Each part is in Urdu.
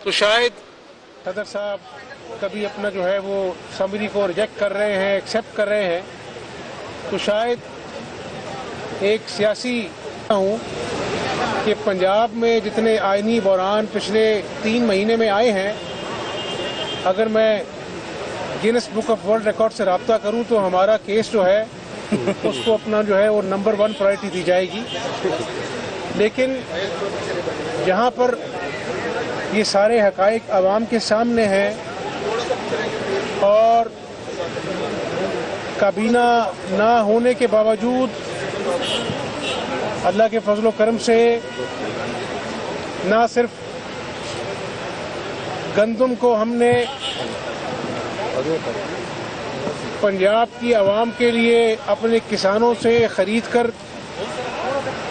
تو شاید صدر صاحب کبھی اپنا جو ہے وہ سمری کو ریجیکٹ کر رہے ہیں، ایکسیپٹ کر رہے ہیں، تو شاید ایک سیاسی ہوں کہ پنجاب میں جتنے آئینی بحران پچھلے 3 مہینے میں آئے ہیں، اگر میں grains book of world record سے رابطہ کروں تو ہمارا کیس جو ہے اس کو اپنا جو ہے وہ نمبر 1 پرائرٹی دی جائے گی. لیکن جہاں پر یہ سارے حقائق عوام کے سامنے ہیں اور کابینہ نہ ہونے کے باوجود اللہ کے فضل و کرم سے نہ صرف گندم کو ہم نے پنجاب کی عوام کے لیے اپنے کسانوں سے خرید کر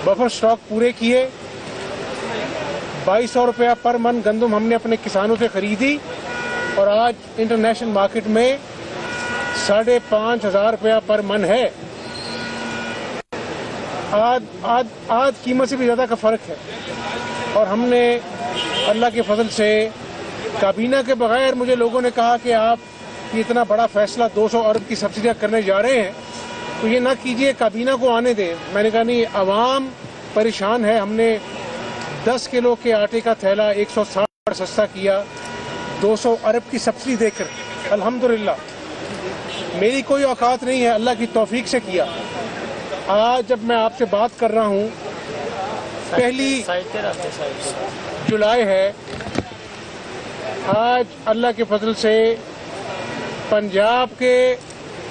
بفر سٹاک پورے کیے، 2200 روپیہ پر من گندم ہم نے اپنے کسانوں سے خریدی اور آج انٹرنیشنل مارکیٹ میں 5500 روپیہ پر من ہے. آج قیمت سے بھی زیادہ کا فرق ہے. اور ہم نے اللہ کے فضل سے کابینہ کے بغیر، مجھے لوگوں نے کہا کہ آپ یہ اتنا بڑا فیصلہ 200 ارب کی سبسڈیاں کرنے جا رہے ہیں تو یہ نہ کیجئے، کابینہ کو آنے دیں. میں نے کہا نہیں، عوام پریشان ہے. ہم نے 10 کلو کے آٹے کا تھیلا 160 سستا کیا 200 ارب کی سبسڈی دے کر. الحمدللہ میری کوئی اوقات نہیں ہے، اللہ کی توفیق سے کیا. آج جب میں آپ سے بات کر رہا ہوں 1 جولائی ہے، آج اللہ کے فضل سے پنجاب کے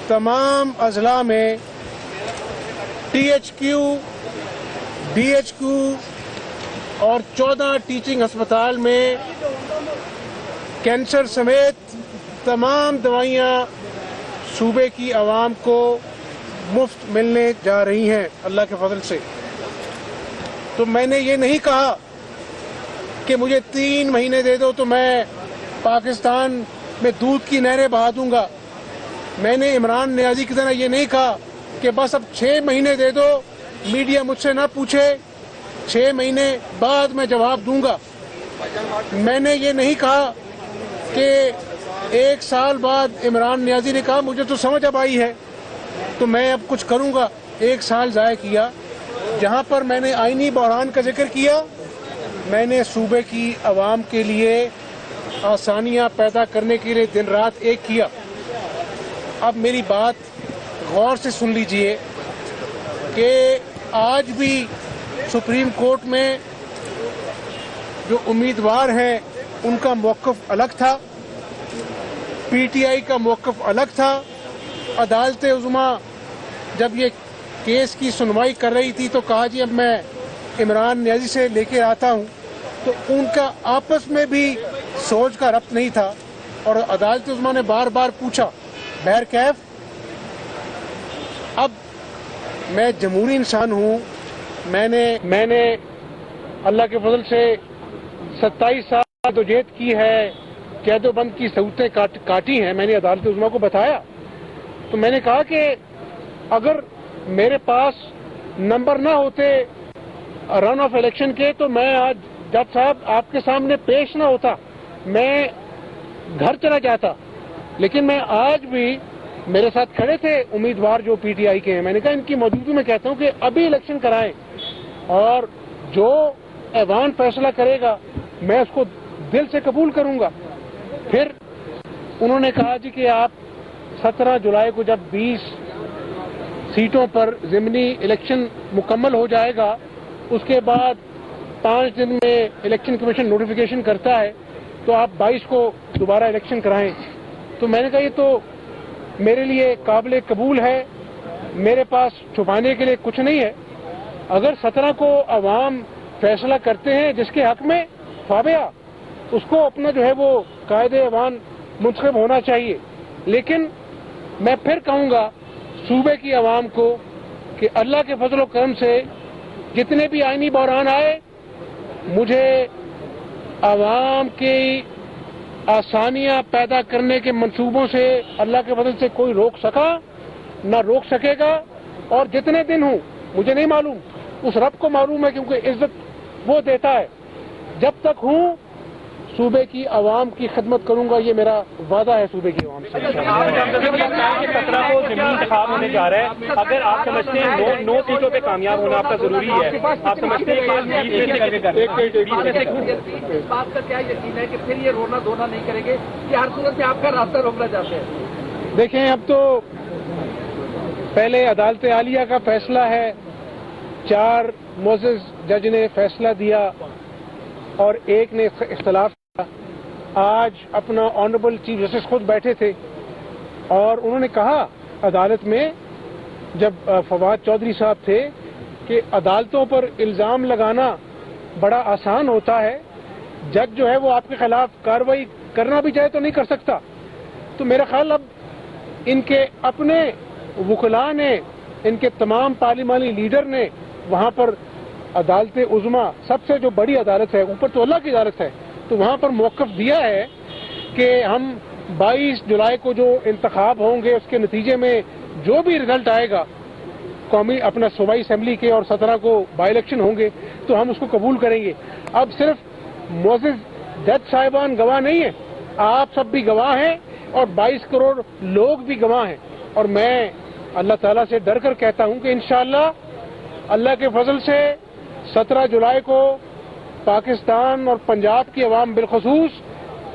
تمام اضلاع میں THQ، DHQ اور 14 ٹیچنگ ہسپتال میں کینسر سمیت تمام دوائیاں صوبے کی عوام کو مفت ملنے جا رہی ہیں اللہ کے فضل سے. تو میں نے یہ نہیں کہا کہ مجھے 3 مہینے دے دو تو میں پاکستان میں دودھ کی نہریں بہا دوں گا. میں نے عمران نیازی کی طرح یہ نہیں کہا کہ بس اب 6 مہینے دے دو، میڈیا مجھ سے نہ پوچھے، 6 مہینے بعد میں جواب دوں گا. میں نے یہ نہیں کہا کہ 1 سال بعد عمران نیازی نے کہا مجھے تو سمجھ اب آئی ہے تو میں اب کچھ کروں گا. 1 سال ضائع کیا. جہاں پر میں نے آئینی بحران کا ذکر کیا، میں نے صوبے کی عوام کے لیے آسانیاں پیدا کرنے کے لیے دن رات ایک کیا. اب میری بات غور سے سن لیجئے کہ آج بھی سپریم کورٹ میں جو امیدوار ہیں ان کا موقف الگ تھا، PTI کا موقف الگ تھا. عدالت عظمیٰ جب یہ کیس کی سنوائی کر رہی تھی تو کہا جی اب میں عمران نیازی سے لے کے آتا ہوں، تو ان کا آپس میں بھی سوچ کا ربط نہیں تھا. اور عدالت عظمیٰ نے بار بار پوچھا بہر کیف. اب میں جمہوری انسان ہوں، میں نے اللہ کے فضل سے 27 سال جدوجہد کی ہے، قید و بند کی سہولتیں کاٹی ہیں. میں نے عدالت عظمیٰ کو بتایا تو میں نے کہا کہ اگر میرے پاس نمبر نہ ہوتے رن آف الیکشن کے تو میں آج جج صاحب آپ کے سامنے پیش نہ ہوتا، میں گھر چلا جاتا. لیکن میں آج بھی، میرے ساتھ کھڑے تھے امیدوار جو PTI کے ہیں، میں نے کہا ان کی موجودگی میں کہتا ہوں کہ ابھی الیکشن کرائیں اور جو ایوان فیصلہ کرے گا میں اس کو دل سے قبول کروں گا. پھر انہوں نے کہا جی کہ آپ 17 جولائی کو جب 20 سیٹوں پر ضمنی الیکشن مکمل ہو جائے گا اس کے بعد 5 دن میں الیکشن کمیشن نوٹیفیکیشن کرتا ہے تو آپ 22 کو دوبارہ الیکشن کرائیں. تو میں نے کہا یہ تو میرے لیے قابل قبول ہے، میرے پاس چھپانے کے لیے کچھ نہیں ہے. اگر 17 کو عوام فیصلہ کرتے ہیں جس کے حق میں فابیا، اس کو اپنا جو ہے وہ قائد ایوان منتخب ہونا چاہیے. لیکن میں پھر کہوں گا صوبے کی عوام کو کہ اللہ کے فضل و کرم سے جتنے بھی آئینی بحران آئے، مجھے عوام کی آسانیاں پیدا کرنے کے منصوبوں سے اللہ کے فضل سے کوئی روک سکا نہ روک سکے گا. اور جتنے دن ہوں مجھے نہیں معلوم، اس رب کو معلوم ہے کیونکہ عزت وہ دیتا ہے. جب تک ہوں صوبے کی عوام کی خدمت کروں گا، یہ میرا وعدہ ہے صوبے کی عوام سے۔ 17 کو ضمنی انتخاب ہونے جا رہا ہے، اگر آپ سمجھتے ہیں 9 سیٹوں پہ کامیاب ہونا آپ کا ضروری ہے، آپ سمجھتے ہیں کہ اس بات کا کیا یقین ہے کہ پھر یہ رونا دھونا نہیں کریں گے کہ ہر صورت میں آپ کا راستہ روکنا چاہتے ہیں؟ دیکھیں، اب تو پہلے عدالت عالیہ کا فیصلہ ہے، 4 معزز جج نے فیصلہ دیا اور ایک نے اختلاف کیا۔ آج اپنا آنریبل چیف جسٹس خود بیٹھے تھے اور انہوں نے کہا عدالت میں، جب فواد چودھری صاحب تھے، کہ عدالتوں پر الزام لگانا بڑا آسان ہوتا ہے، جج جو ہے وہ آپ کے خلاف کارروائی کرنا بھی چاہے تو نہیں کر سکتا۔ تو میرا خیال اب ان کے اپنے وکلاء نے، ان کے تمام پارلیمانی لیڈر نے وہاں پر عدالت عظمیٰ، سب سے جو بڑی عدالت ہے، اوپر تو اللہ کی عدالت ہے، تو وہاں پر موقف دیا ہے کہ ہم 22 جولائی کو جو انتخاب ہوں گے اس کے نتیجے میں جو بھی رزلٹ آئے گا، قومی اپنا صوبائی اسمبلی کے، اور 17 کو بائی الیکشن ہوں گے، تو ہم اس کو قبول کریں گے۔ اب صرف معزز جج صاحبان گواہ نہیں ہیں، آپ سب بھی گواہ ہیں اور 22 کروڑ لوگ بھی گواہ ہیں، اور میں اللہ تعالیٰ سے ڈر کر کہتا ہوں کہ انشاءاللہ اللہ کے فضل سے 17 جولائی کو پاکستان اور پنجاب کی عوام بالخصوص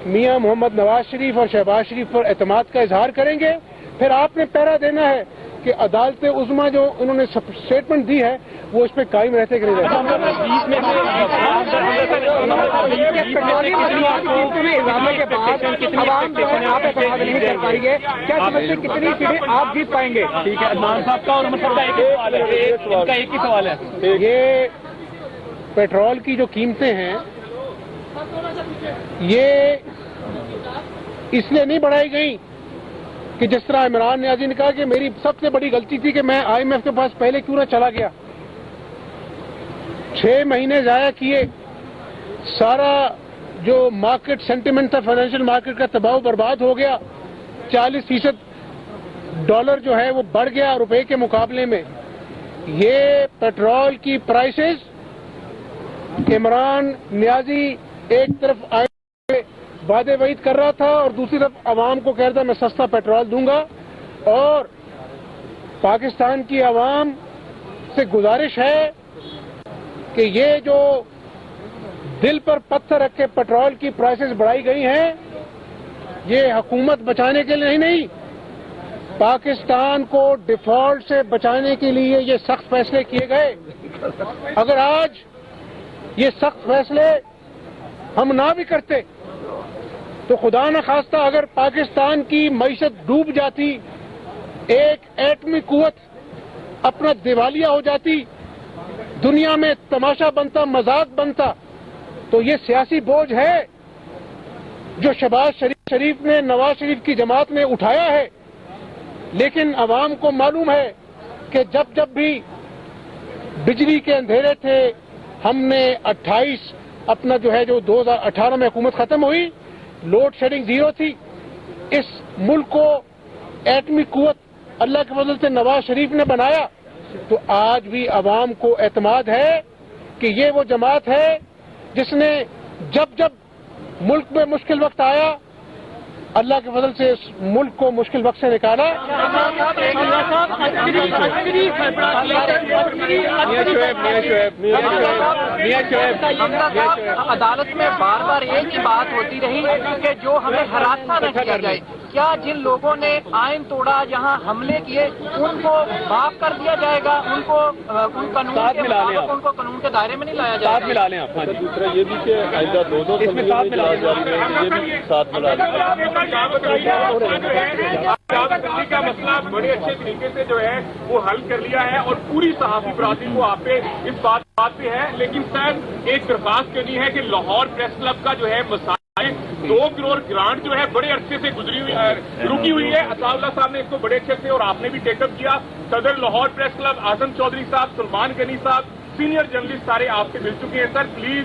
میاں محمد نواز شریف اور شہباز شریف پر اعتماد کا اظہار کریں گے۔ پھر آپ نے پہرا دینا ہے کہ عدالت عظمیٰ جو انہوں نے اسٹیٹمنٹ دی ہے وہ اس پہ قائم رہتے کہ نہیں رہتے۔ کتنی سیٹیں آپ جیت پائیں گے؟ ٹھیک ہے، عدنان صاحب کا اور عمر صاحب کا ایک ہی سوال ہے۔ یہ پیٹرول کی جو قیمتیں ہیں یہ اس لیے نہیں بڑھائی گئی کہ جس طرح عمران نیازی نے کہا کہ میری سب سے بڑی غلطی تھی کہ میں IMF کے پاس پہلے کیوں نہ چلا گیا۔ 6 مہینے ضائع کیے، سارا جو مارکیٹ سینٹیمنٹ تھا فائنینشیل مارکیٹ کا تباہ و برباد ہو گیا، 40% ڈالر جو ہے وہ بڑھ گیا روپے کے مقابلے میں۔ یہ پیٹرول کی پرائسز، عمران نیازی ایک طرف وعدے وعید کر رہا تھا اور دوسری طرف عوام کو کہہ رہا تھا میں سستا پیٹرول دوں گا، اور پاکستان کی عوام سے گزارش ہے کہ یہ جو دل پر پتھر رکھ کے پیٹرول کی پرائسز بڑھائی گئی ہیں یہ حکومت بچانے کے لیے نہیں، پاکستان کو ڈیفالٹ سے بچانے کے لیے یہ سخت فیصلے کیے گئے۔ اگر آج یہ سخت فیصلے ہم نہ بھی کرتے تو خدا نہ خواستہ اگر پاکستان کی معیشت ڈوب جاتی، ایک ایٹمی قوت اپنا دیوالیہ ہو جاتی، دنیا میں تماشا بنتا، مذاق بنتا، تو یہ سیاسی بوجھ ہے جو شہباز شریف نے نواز شریف کی جماعت میں اٹھایا ہے۔ لیکن عوام کو معلوم ہے کہ جب بھی بجلی کے اندھیرے تھے، ہم نے 28 اپنا جو ہے جو 2018 میں حکومت ختم ہوئی، لوڈ شیڈنگ 0 تھی، اس ملک کو ایٹمی قوت اللہ کے فضل سے نواز شریف نے بنایا، تو آج بھی عوام کو اعتماد ہے کہ یہ وہ جماعت ہے جس نے جب ملک میں مشکل وقت آیا اللہ کے فضل سے اس ملک کو مشکل وقت سے نکالا۔ عدالت میں بار بار ایک ہی بات ہوتی رہی کہ جو ہمیں ہراساں نہ کیا جائے، کیا جن لوگوں نے آئین توڑا، جہاں حملے کیے، ان کو معاف کر دیا جائے گا؟ ان کو ان کو قانون کے دائرے میں نہیں لایا جائے گا؟ ساتھ ملا لیں آپ۔ دوسرا یہ بھی کہ آئندہ 2 یہ بھی ساتھ ملا لیں۔ کا مسئلہ بڑے اچھے طریقے سے جو ہے وہ حل کر لیا ہے اور پوری صحافی برادری کو آپ پہ اس بات پہ ہے، لیکن سر ایک درخواست کرنی ہے کہ لاہور پریس کلب کا جو ہے مسائل 2 کروڑ گرانٹ جو ہے بڑے عرصے سے رکی ہوئی ہے۔ عطا اللہ صاحب نے اس کو بڑے اچھے سے اور آپ نے بھی ٹیک اپ کیا، صدر لاہور پریس کلب اعظم چودھری صاحب، سلمان غنی صاحب، سینئر جرنلسٹ سارے آپ سے مل چکے ہیں۔ Sir please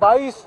22